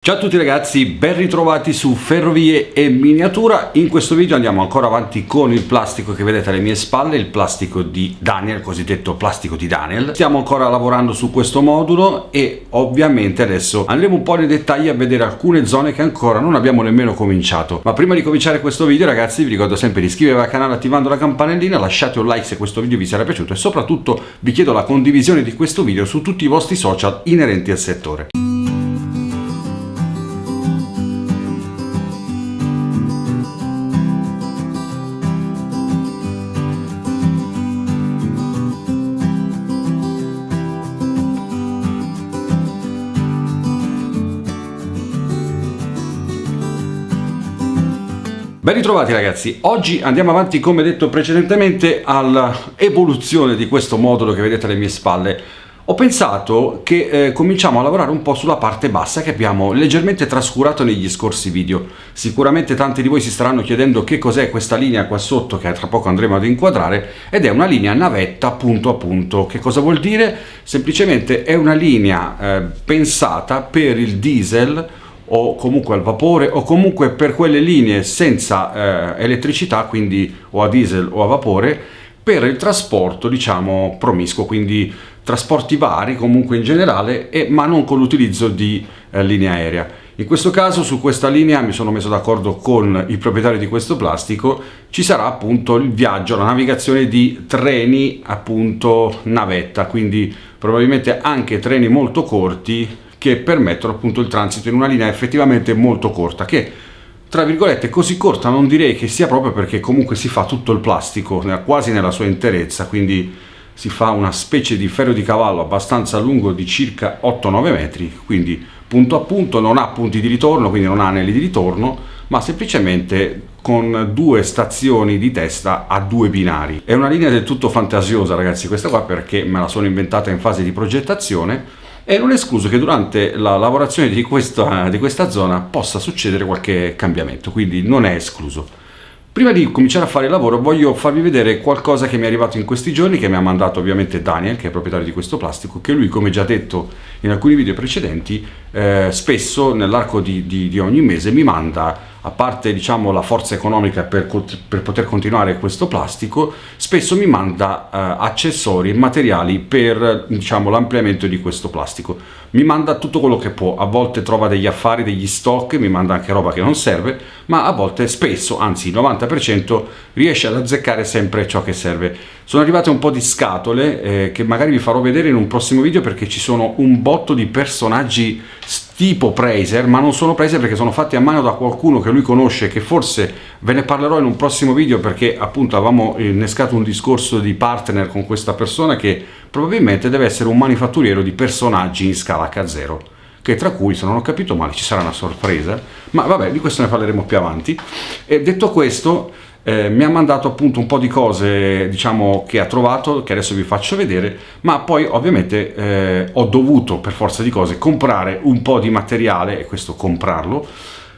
Ciao a tutti ragazzi, ben ritrovati su Ferrovie e Miniatura. In questo video andiamo ancora avanti con il plastico che vedete alle mie spalle, il plastico di Daniel, il cosiddetto plastico di Daniel. Stiamo ancora lavorando su questo modulo e ovviamente adesso andremo un po' nei dettagli a vedere alcune zone che ancora non abbiamo nemmeno cominciato. Ma prima di cominciare questo video ragazzi vi ricordo sempre di iscrivervi al canale attivando la campanellina, lasciate un like se questo video vi sarà piaciuto e soprattutto vi chiedo la condivisione di questo video su tutti i vostri social inerenti al settore. Ben ritrovati ragazzi, oggi andiamo avanti come detto precedentemente all'evoluzione di questo modulo che vedete alle mie spalle. Ho pensato che cominciamo a lavorare un po' sulla parte bassa che abbiamo leggermente trascurato negli scorsi video. Sicuramente tanti di voi si staranno chiedendo che cos'è questa linea qua sotto che tra poco andremo ad inquadrare ed è una linea navetta punto a punto. Che cosa vuol dire? Semplicemente è una linea pensata per il diesel o comunque al vapore o comunque per quelle linee senza elettricità, quindi o a diesel o a vapore, per il trasporto diciamo promiscuo, quindi trasporti vari comunque in generale ma non con l'utilizzo di linea aerea. In questo caso su questa linea mi sono messo d'accordo con il proprietario di questo plastico, ci sarà appunto il viaggio, la navigazione di treni appunto navetta, quindi probabilmente anche treni molto corti che permettono appunto il transito in una linea effettivamente molto corta, che tra virgolette così corta non direi che sia proprio perché comunque si fa tutto il plastico quasi nella sua interezza, quindi si fa una specie di ferro di cavallo abbastanza lungo di circa 8-9 metri, quindi punto a punto, non ha punti di ritorno, quindi non ha anelli di ritorno, ma semplicemente con due stazioni di testa a due binari. È una linea del tutto fantasiosa ragazzi questa qua, perché me la sono inventata in fase di progettazione e non è escluso che durante la lavorazione di questa zona possa succedere qualche cambiamento, quindi non è escluso. Prima di cominciare a fare il lavoro voglio farvi vedere qualcosa che mi è arrivato in questi giorni, che mi ha mandato ovviamente Daniel, che è proprietario di questo plastico, che lui, come già detto in alcuni video precedenti, spesso nell'arco di ogni mese mi manda, a parte diciamo la forza economica per poter continuare questo plastico, spesso mi manda accessori e materiali per diciamo l'ampliamento di questo plastico. Mi manda tutto quello che può, a volte trova degli affari, degli stock, mi manda anche roba che non serve, ma a volte, spesso, anzi il 90% riesce ad azzeccare sempre ciò che serve. Sono arrivate un po' di scatole che magari vi farò vedere in un prossimo video, perché ci sono un botto di personaggi tipo Praser, ma non sono Praser perché sono fatti a mano da qualcuno che lui conosce, che forse ve ne parlerò in un prossimo video, perché appunto avevamo innescato un discorso di partner con questa persona che probabilmente deve essere un manifatturiero di personaggi in scala H0, che tra cui, se non ho capito male, ci sarà una sorpresa, ma vabbè, di questo ne parleremo più avanti. E detto questo, mi ha mandato appunto un po' di cose diciamo che ha trovato, che adesso vi faccio vedere, ma poi ovviamente ho dovuto per forza di cose comprare un po' di materiale, e questo comprarlo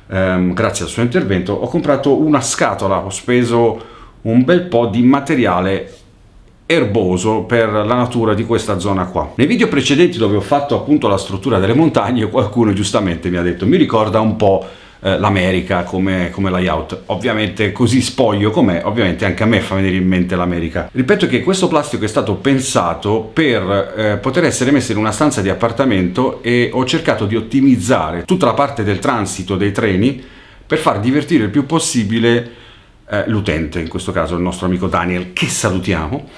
grazie al suo intervento. Ho comprato una scatola, ho speso un bel po' di materiale erboso per la natura di questa zona qua. Nei video precedenti dove ho fatto appunto la struttura delle montagne, qualcuno giustamente mi ha detto mi ricorda un po' l'America come layout. Ovviamente così spoglio com'è, ovviamente anche a me fa venire in mente l'America. Ripeto che questo plastico è stato pensato per poter essere messo in una stanza di appartamento, e ho cercato di ottimizzare tutta la parte del transito dei treni per far divertire il più possibile l'utente, in questo caso il nostro amico Daniel, che salutiamo.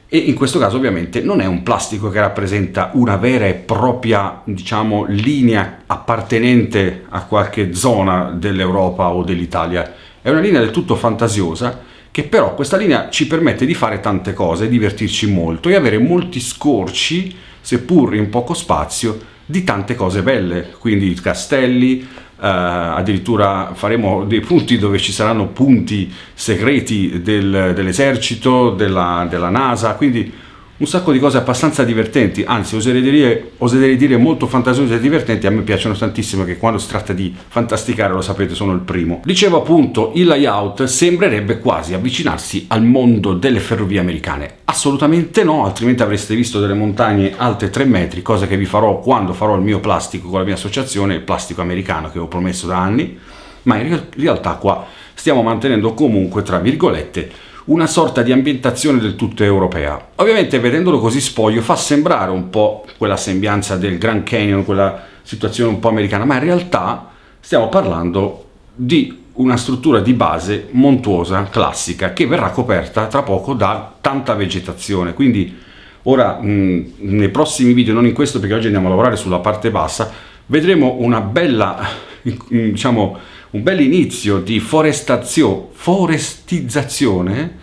E in questo caso ovviamente non è un plastico che rappresenta una vera e propria diciamo linea appartenente a qualche zona dell'Europa o dell'Italia, è una linea del tutto fantasiosa, che però questa linea ci permette di fare tante cose, divertirci molto e avere molti scorci, seppur in poco spazio, di tante cose belle, quindi castelli, addirittura faremo dei punti dove ci saranno punti segreti dell'esercito, della NASA, quindi un sacco di cose abbastanza divertenti, anzi oserei dire molto fantasiose e divertenti. A me piacciono tantissimo, che quando si tratta di fantasticare, lo sapete, sono il primo. Dicevo appunto, il layout sembrerebbe quasi avvicinarsi al mondo delle ferrovie americane. Assolutamente no, altrimenti avreste visto delle montagne alte 3 metri, cosa che vi farò quando farò il mio plastico con la mia associazione, il plastico americano che ho promesso da anni, ma in realtà qua stiamo mantenendo comunque, tra virgolette, una sorta di ambientazione del tutto europea. Ovviamente vedendolo così spoglio fa sembrare un po' quella sembianza del Grand Canyon, quella situazione un po' americana, ma in realtà stiamo parlando di una struttura di base montuosa, classica, che verrà coperta tra poco da tanta vegetazione. Quindi ora nei prossimi video, non in questo perché oggi andiamo a lavorare sulla parte bassa, vedremo una bella, diciamo, un bel inizio di forestizzazione.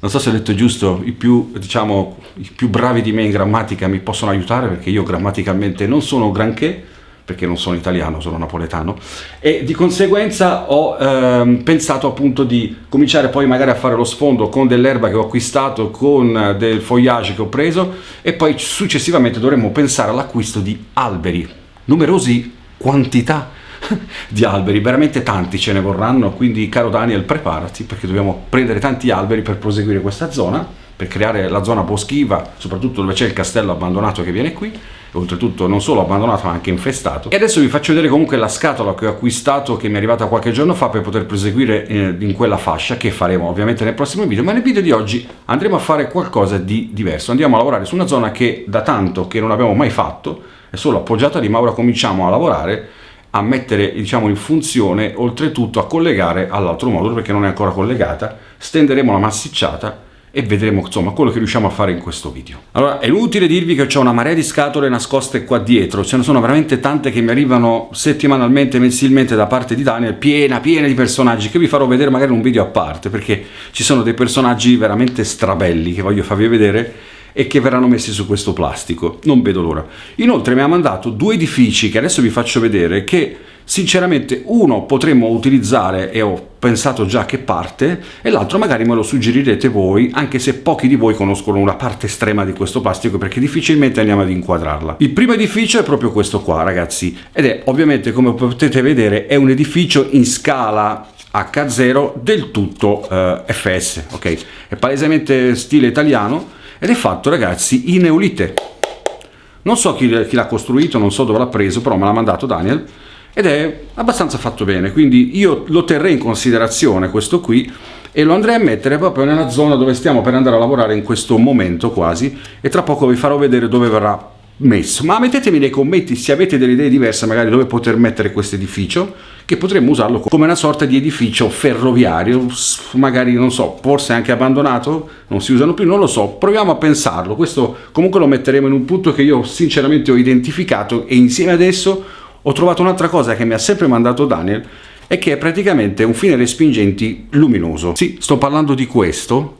Non so se ho detto giusto, i più bravi di me in grammatica mi possono aiutare, perché io grammaticalmente non sono granché, perché non sono italiano, sono napoletano, e di conseguenza ho pensato appunto di cominciare poi magari a fare lo sfondo con dell'erba che ho acquistato, con del feuillage che ho preso, e poi successivamente dovremmo pensare all'acquisto di alberi, numerosi quantità di alberi, veramente tanti ce ne vorranno. Quindi caro Daniel, preparati, perché dobbiamo prendere tanti alberi per proseguire questa zona, per creare la zona boschiva, soprattutto dove c'è il castello abbandonato che viene qui, e oltretutto non solo abbandonato ma anche infestato. E adesso vi faccio vedere comunque la scatola che ho acquistato, che mi è arrivata qualche giorno fa, per poter proseguire in quella fascia, che faremo ovviamente nel prossimo video. Ma nel video di oggi andremo a fare qualcosa di diverso, andiamo a lavorare su una zona che da tanto che non abbiamo mai fatto, è solo appoggiata lì, ma ora cominciamo a lavorare, a mettere, diciamo, in funzione, oltretutto a collegare all'altro modulo, perché non è ancora collegata. Stenderemo la massicciata e vedremo insomma quello che riusciamo a fare in questo video. Allora, è inutile dirvi che ho una marea di scatole nascoste qua dietro, ce ne sono veramente tante che mi arrivano settimanalmente, mensilmente da parte di Daniel, piena di personaggi, che vi farò vedere magari in un video a parte, perché ci sono dei personaggi veramente strabelli che voglio farvi vedere e che verranno messi su questo plastico. Non vedo l'ora. Inoltre mi ha mandato 2 edifici che adesso vi faccio vedere, che sinceramente uno potremmo utilizzare e ho pensato già che parte, e l'altro magari me lo suggerirete voi, anche se pochi di voi conoscono una parte estrema di questo plastico, perché difficilmente andiamo ad inquadrarla. Il primo edificio è proprio questo qua, ragazzi, ed è ovviamente, come potete vedere, è un edificio in scala H0 del tutto FS, ok? È palesemente stile italiano ed è fatto, ragazzi, in eulite. Non so chi l'ha costruito, non so dove l'ha preso, però me l'ha mandato Daniel ed è abbastanza fatto bene, quindi io lo terrei in considerazione questo qui e lo andrei a mettere proprio nella zona dove stiamo per andare a lavorare in questo momento quasi, e tra poco vi farò vedere dove verrà messo. Ma mettetemi nei commenti se avete delle idee diverse, magari dove poter mettere questo edificio, che potremmo usarlo come una sorta di edificio ferroviario, magari, non so, forse anche abbandonato, non si usano più, non lo so, proviamo a pensarlo. Questo comunque lo metteremo in un punto che io sinceramente ho identificato, e insieme ad esso ho trovato un'altra cosa che mi ha sempre mandato Daniel, e che è praticamente un fine respingenti luminoso. Sì, sto parlando di questo.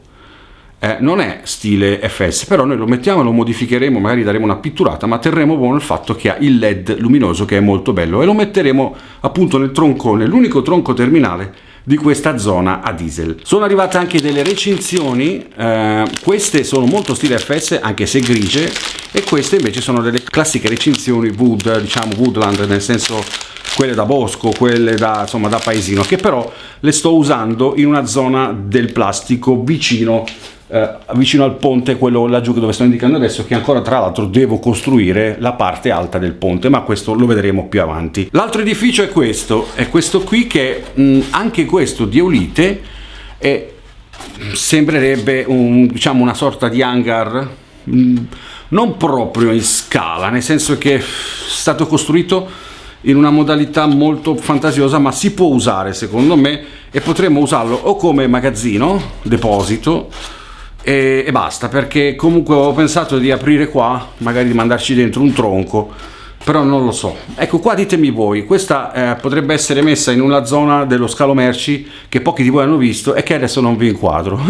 Non è stile FS, però noi lo mettiamo e lo modificheremo, magari daremo una pitturata, ma terremo buono il fatto che ha il LED luminoso, che è molto bello, e lo metteremo appunto nel troncone, l'unico tronco terminale di questa zona a diesel. Sono arrivate anche delle recinzioni, queste sono molto stile FS anche se grigie, e queste invece sono delle classiche recinzioni wood, diciamo woodland, nel senso quelle da bosco, quelle da, insomma, da paesino, che però le sto usando in una zona del plastico vicino al ponte, quello laggiù dove sto indicando adesso, che ancora tra l'altro devo costruire la parte alta del ponte, ma questo lo vedremo più avanti. L'altro edificio è questo qui, che anche questo di eulite, e sembrerebbe diciamo una sorta di hangar, non proprio in scala, nel senso che è stato costruito in una modalità molto fantasiosa, ma si può usare secondo me, e potremmo usarlo o come magazzino, deposito, e basta, perché comunque ho pensato di aprire qua, magari di mandarci dentro un tronco, però non lo so. Ecco qua, ditemi voi, questa potrebbe essere messa in una zona dello scalo merci che pochi di voi hanno visto e che adesso non vi inquadro.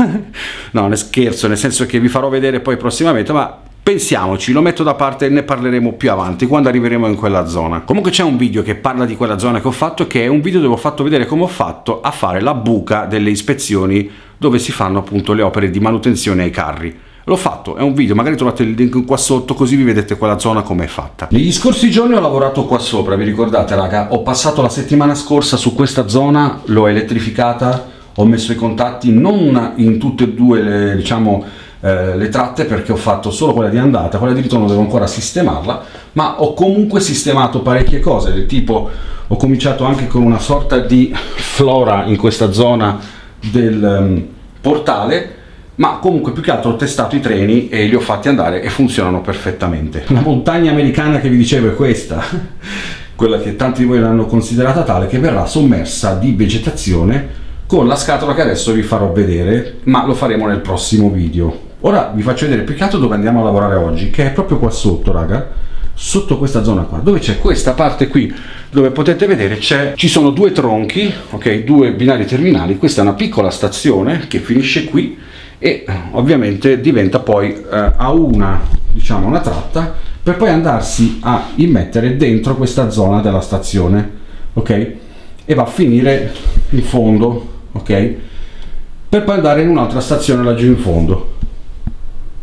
No, ne scherzo, nel senso che vi farò vedere poi prossimamente, ma pensiamoci, lo metto da parte e ne parleremo più avanti quando arriveremo in quella zona. Comunque c'è un video che parla di quella zona che ho fatto, che è un video dove ho fatto vedere come ho fatto a fare la buca delle ispezioni, dove si fanno appunto le opere di manutenzione ai carri. l'ho fatto, è un video, magari trovate il link qua sotto così vi vedete quella zona come è fatta. Negli scorsi giorni ho lavorato qua sopra, vi ricordate raga? Ho passato la settimana scorsa su questa zona, l'ho elettrificata, ho messo i contatti non in tutte e due le, diciamo, le tratte, perché ho fatto solo quella di andata, quella di ritorno devo ancora sistemarla, ma ho comunque sistemato parecchie cose, del tipo ho cominciato anche con una sorta di flora in questa zona del portale, ma comunque più che altro ho testato i treni e li ho fatti andare e funzionano perfettamente. La montagna americana che vi dicevo è questa, quella che tanti di voi l'hanno considerata tale, che verrà sommersa di vegetazione con la scatola che adesso vi farò vedere, ma lo faremo nel prossimo video. Ora vi faccio vedere più che altro dove andiamo a lavorare oggi, che è proprio qua sotto raga, sotto questa zona qua, dove c'è questa parte qui, dove potete vedere ci sono due tronchi, ok, due binari terminali. Questa è una piccola stazione che finisce qui e ovviamente diventa poi a una, diciamo, una tratta per poi andarsi a immettere dentro questa zona della stazione, ok, e va a finire in fondo, ok, per poi andare in un'altra stazione laggiù in fondo,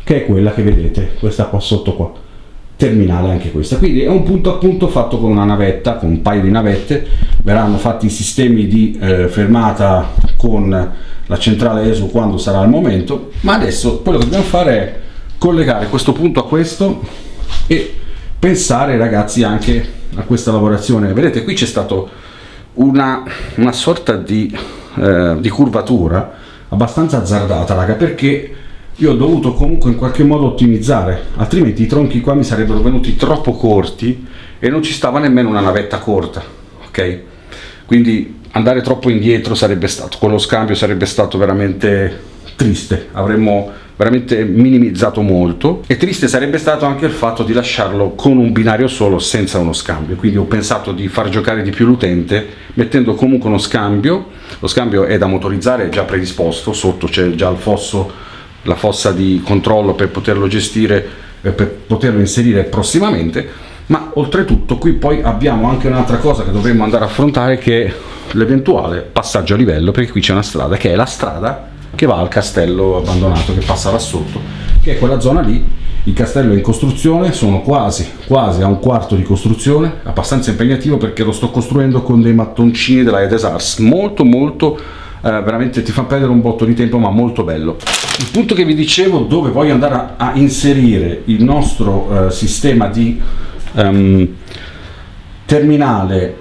che è quella che vedete, questa qua sotto qua, terminale anche questa. Quindi è un punto a punto fatto con una navetta, con un paio di navette, verranno fatti i sistemi di fermata con la centrale ESO quando sarà il momento, ma adesso quello che dobbiamo fare è collegare questo punto a questo e pensare ragazzi anche a questa lavorazione. Vedete qui c'è stato una sorta di curvatura abbastanza azzardata raga, perché io ho dovuto comunque in qualche modo ottimizzare, altrimenti i tronchi qua mi sarebbero venuti troppo corti e non ci stava nemmeno una navetta corta, ok? Quindi andare troppo indietro sarebbe stato, con lo scambio sarebbe stato veramente triste, avremmo veramente minimizzato molto, e triste sarebbe stato anche il fatto di lasciarlo con un binario solo senza uno scambio. Quindi ho pensato di far giocare di più l'utente mettendo comunque uno scambio. Lo scambio è da motorizzare, è già predisposto, sotto c'è già il fosso, la fossa di controllo per poterlo gestire, per poterlo inserire prossimamente. Ma oltretutto qui poi abbiamo anche un'altra cosa che dovremmo andare a affrontare, che è l'eventuale passaggio a livello, perché qui c'è una strada che è la strada che va al castello abbandonato, che passa là sotto, che è quella zona lì. Il castello è in costruzione, sono quasi a un quarto di costruzione, abbastanza impegnativo perché lo sto costruendo con dei mattoncini della Edesars, molto veramente ti fa perdere un botto di tempo, ma molto bello. Il punto che vi dicevo, dove voglio andare a inserire il nostro sistema di terminale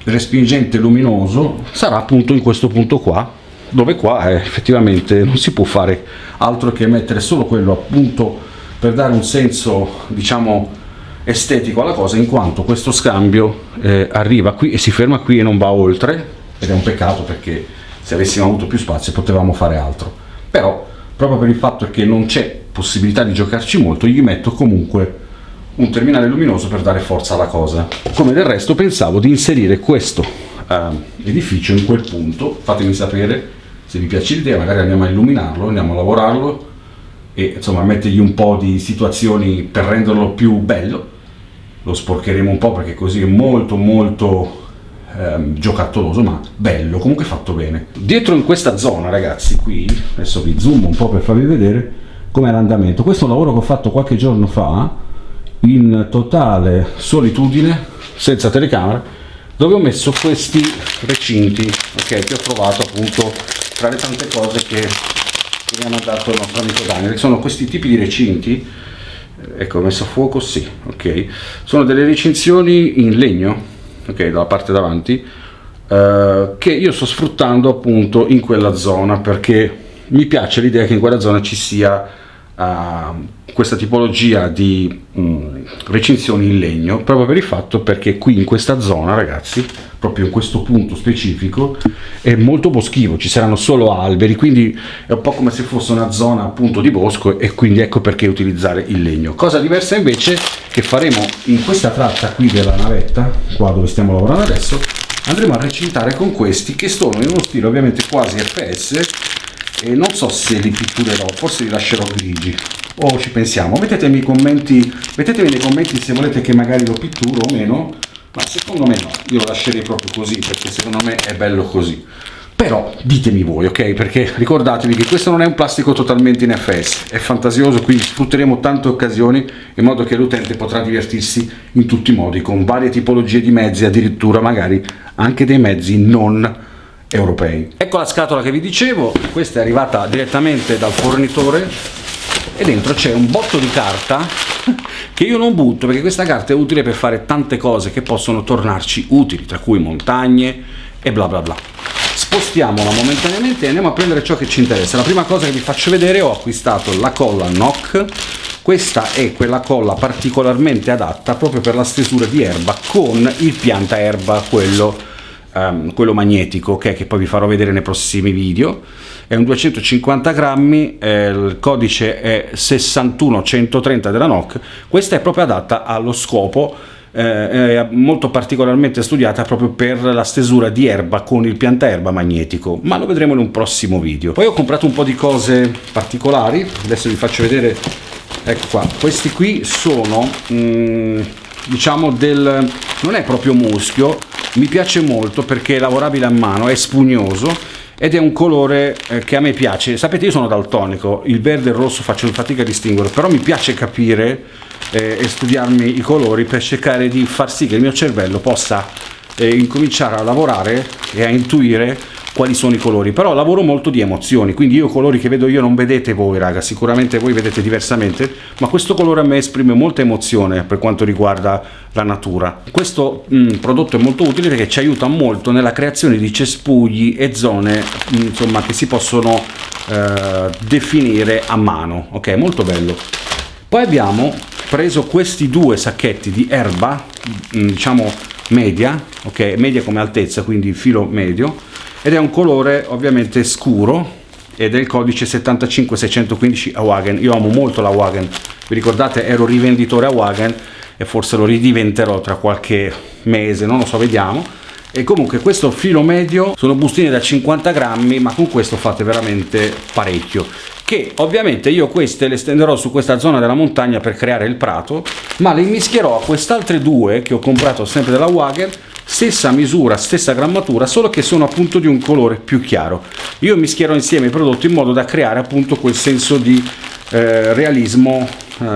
respingente luminoso, sarà appunto in questo punto qua, dove qua effettivamente non si può fare altro che mettere solo quello, appunto per dare un senso diciamo estetico alla cosa, in quanto questo scambio arriva qui e si ferma qui e non va oltre, ed è un peccato perché se avessimo avuto più spazio potevamo fare altro. Però proprio per il fatto che non c'è possibilità di giocarci molto, gli metto comunque un terminale luminoso per dare forza alla cosa. Come del resto pensavo di inserire questo edificio in quel punto. Fatemi sapere se vi piace l'idea, magari andiamo a illuminarlo, andiamo a lavorarlo e insomma mettergli un po' di situazioni per renderlo più bello. Lo sporcheremo un po' perché così è molto giocattoloso, ma bello, comunque fatto bene. Dietro in questa zona ragazzi, qui adesso vi zoom un po' per farvi vedere com'è l'andamento. Questo è un lavoro che ho fatto qualche giorno fa in totale solitudine, senza telecamera, dove ho messo questi recinti, ok, che ho trovato appunto tra le tante cose che mi ha mandato il nostro amico Daniel. Sono questi tipi di recinti, ecco, ho messo a fuoco, sì, ok, sono delle recinzioni in legno, ok, dalla parte davanti, che io sto sfruttando appunto in quella zona, perché mi piace l'idea che in quella zona ci sia questa tipologia di recinzioni in legno, proprio per il fatto perché qui in questa zona ragazzi, proprio in questo punto specifico, è molto boschivo, ci saranno solo alberi, quindi è un po' come se fosse una zona appunto di bosco, e quindi ecco perché utilizzare il legno. Cosa diversa invece che faremo in questa tratta qui della navetta, qua dove stiamo lavorando adesso, andremo a recintare con questi che sono in uno stile ovviamente quasi FPS, e non so se li pitturerò, forse li lascerò grigi, o ci pensiamo. Mettetemi nei commenti se volete che magari lo pitturo o meno, ma secondo me no, io lo lascerei proprio così perché secondo me è bello così. Però ditemi voi, ok? Perché ricordatevi che questo non è un plastico totalmente in FS, è fantasioso, quindi sfrutteremo tante occasioni in modo che l'utente potrà divertirsi in tutti i modi, con varie tipologie di mezzi, addirittura magari anche dei mezzi non europei. Ecco la scatola che vi dicevo, questa è arrivata direttamente dal fornitore e dentro c'è un botto di carta che io non butto, perché questa carta è utile per fare tante cose che possono tornarci utili, tra cui montagne e bla bla bla. Spostiamola momentaneamente e andiamo a prendere ciò che ci interessa. La prima cosa che vi faccio vedere, ho acquistato la colla NOC. Questa è quella colla particolarmente adatta proprio per la stesura di erba con il pianta erba, quello magnetico, okay, che poi vi farò vedere nei prossimi video. È un 250 grammi, il codice è 61130 della NOC. Questa è proprio adatta allo scopo, è molto particolarmente studiata proprio per la stesura di erba con il piantaerba magnetico, ma lo vedremo in un prossimo video. Poi ho comprato un po' di cose particolari, adesso vi faccio vedere. Ecco qua, questi qui sono diciamo non è proprio muschio, mi piace molto perché è lavorabile a mano, è spugnoso ed è un colore che a me piace. Sapete, io sono daltonico, il verde e il rosso faccio fatica a distinguere, però mi piace capire e studiarmi i colori per cercare di far sì che il mio cervello possa incominciare a lavorare e a intuire quali sono i colori. Però lavoro molto di emozioni, quindi io colori che vedo io non vedete voi, raga, sicuramente voi vedete diversamente, ma questo colore a me esprime molta emozione per quanto riguarda la natura. Questo prodotto è molto utile perché ci aiuta molto nella creazione di cespugli e zone insomma che si possono definire a mano, ok, molto bello. Poi abbiamo preso questi due sacchetti di erba, diciamo media, ok, media come altezza, quindi filo medio, ed è un colore ovviamente scuro ed è il codice 75615 Awagen. Io amo molto la Awagen, vi ricordate, ero rivenditore Awagen e forse lo ridiventerò tra qualche mese, non lo so, vediamo. E comunque questo filo medio sono bustine da 50 grammi, ma con questo fate veramente parecchio, che ovviamente io queste le stenderò su questa zona della montagna per creare il prato, ma le mischierò a quest'altre due che ho comprato sempre della Wagen, stessa misura, stessa grammatura, solo che sono appunto di un colore più chiaro. Io mischierò insieme i prodotti in modo da creare appunto quel senso di realismo,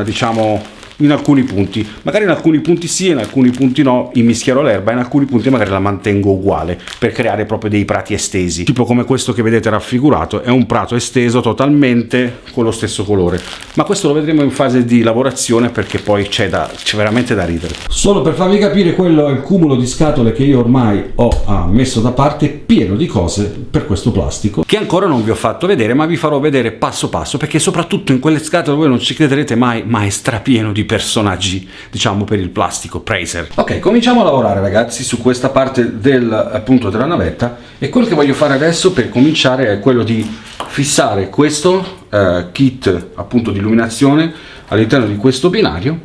diciamo, in alcuni punti, magari in alcuni punti sì, in alcuni punti no, mischierò l'erba, in alcuni punti magari la mantengo uguale per creare proprio dei prati estesi, tipo come questo che vedete raffigurato, è un prato esteso totalmente con lo stesso colore, ma questo lo vedremo in fase di lavorazione perché poi c'è veramente da ridere. Solo per farvi capire, quello è il cumulo di scatole che io ormai ho messo da parte, pieno di cose per questo plastico che ancora non vi ho fatto vedere, ma vi farò vedere passo passo, perché soprattutto in quelle scatole voi non ci crederete mai, ma è strapieno di personaggi, diciamo, per il plastico Praser. Ok, cominciamo a lavorare, ragazzi, su questa parte appunto della navetta, e quello che voglio fare adesso per cominciare è quello di fissare questo kit appunto di illuminazione all'interno di questo binario,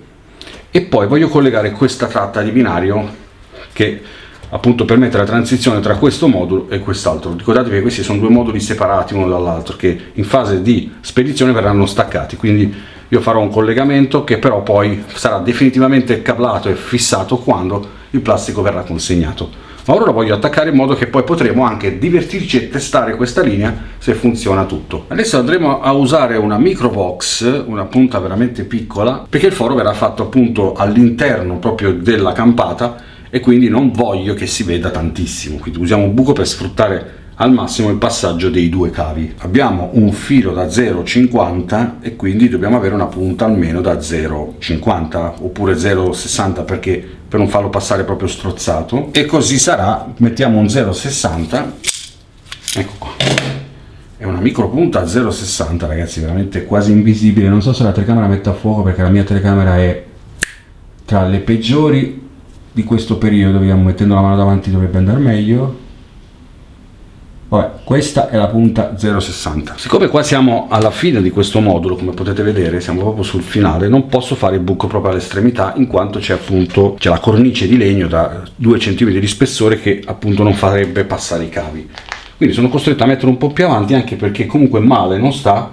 e poi voglio collegare questa tratta di binario che appunto permette la transizione tra questo modulo e quest'altro. Ricordatevi che questi sono due moduli separati uno dall'altro che in fase di spedizione verranno staccati, quindi io farò un collegamento che però poi sarà definitivamente cablato e fissato quando il plastico verrà consegnato. Ma ora lo voglio attaccare in modo che poi potremo anche divertirci e testare questa linea se funziona tutto. Adesso andremo a usare una micro box, una punta veramente piccola, perché il foro verrà fatto appunto all'interno proprio della campata e quindi non voglio che si veda tantissimo, quindi usiamo un buco per sfruttare al massimo il passaggio dei due cavi. Abbiamo un filo da 0,50 e quindi dobbiamo avere una punta almeno da 0,50 oppure 0,60 perché per non farlo passare proprio strozzato, e così sarà. Mettiamo un 0,60, ecco qua, è una micro punta a 0,60, ragazzi, veramente quasi invisibile. Non so se la telecamera mette a fuoco perché la mia telecamera è tra le peggiori di questo periodo, vediamo, mettendo la mano davanti dovrebbe andare meglio. Vabbè, questa è la punta 0,60. Siccome qua siamo alla fine di questo modulo, come potete vedere, siamo proprio sul finale, non posso fare il buco proprio all'estremità, in quanto c'è la cornice di legno da 2 cm di spessore che appunto non farebbe passare i cavi. Quindi sono costretto a mettere un po' più avanti, anche perché comunque male non sta,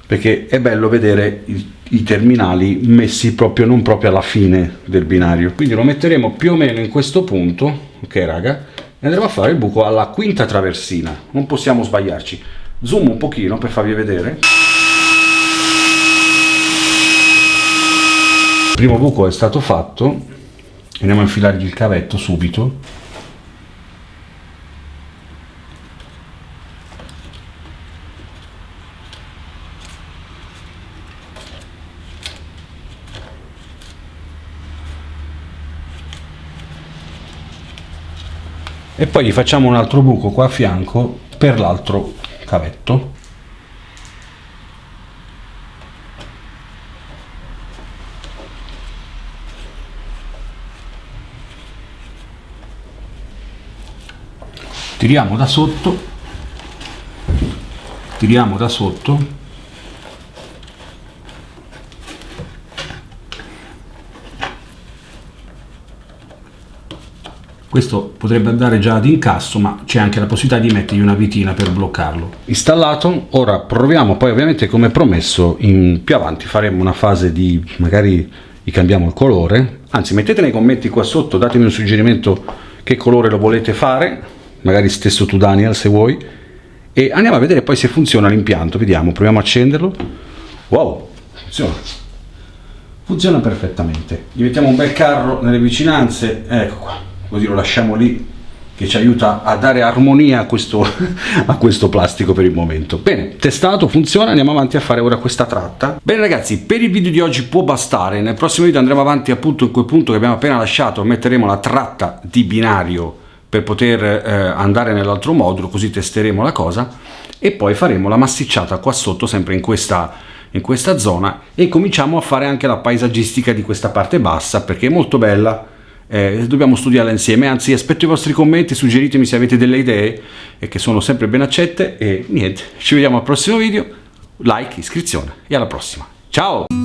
perché è bello vedere i terminali messi proprio non proprio alla fine del binario. Quindi lo metteremo più o meno in questo punto, ok raga, e andremo a fare il buco alla quinta traversina, non possiamo sbagliarci. Zoom un pochino per farvi vedere. Il primo buco è stato fatto, andiamo a infilargli il cavetto subito. E poi gli facciamo un altro buco qua a fianco per l'altro cavetto. Tiriamo da sotto, tiriamo da sotto. Questo potrebbe andare già ad incasso, ma c'è anche la possibilità di mettergli una vitina per bloccarlo. Installato, ora proviamo, poi ovviamente come promesso più avanti faremo una fase di, magari gli cambiamo il colore, anzi mettete nei commenti qua sotto, datemi un suggerimento che colore lo volete fare, magari stesso tu Daniel se vuoi, e andiamo a vedere poi se funziona l'impianto, vediamo, proviamo a accenderlo. Wow, funziona perfettamente. Gli mettiamo un bel carro nelle vicinanze, ecco qua. Così lo lasciamo lì, che ci aiuta a dare armonia a questo, a questo plastico per il momento. Bene, testato, funziona, andiamo avanti a fare ora questa tratta. Bene ragazzi, per il video di oggi può bastare, nel prossimo video andremo avanti appunto in quel punto che abbiamo appena lasciato, metteremo la tratta di binario per poter andare nell'altro modulo, così testeremo la cosa, e poi faremo la massicciata qua sotto, sempre in questa zona, e cominciamo a fare anche la paesaggistica di questa parte bassa, perché è molto bella. Dobbiamo studiarla insieme, anzi aspetto i vostri commenti, suggeritemi se avete delle idee che sono sempre ben accette, e niente, ci vediamo al prossimo video, like, iscrizione e alla prossima, ciao!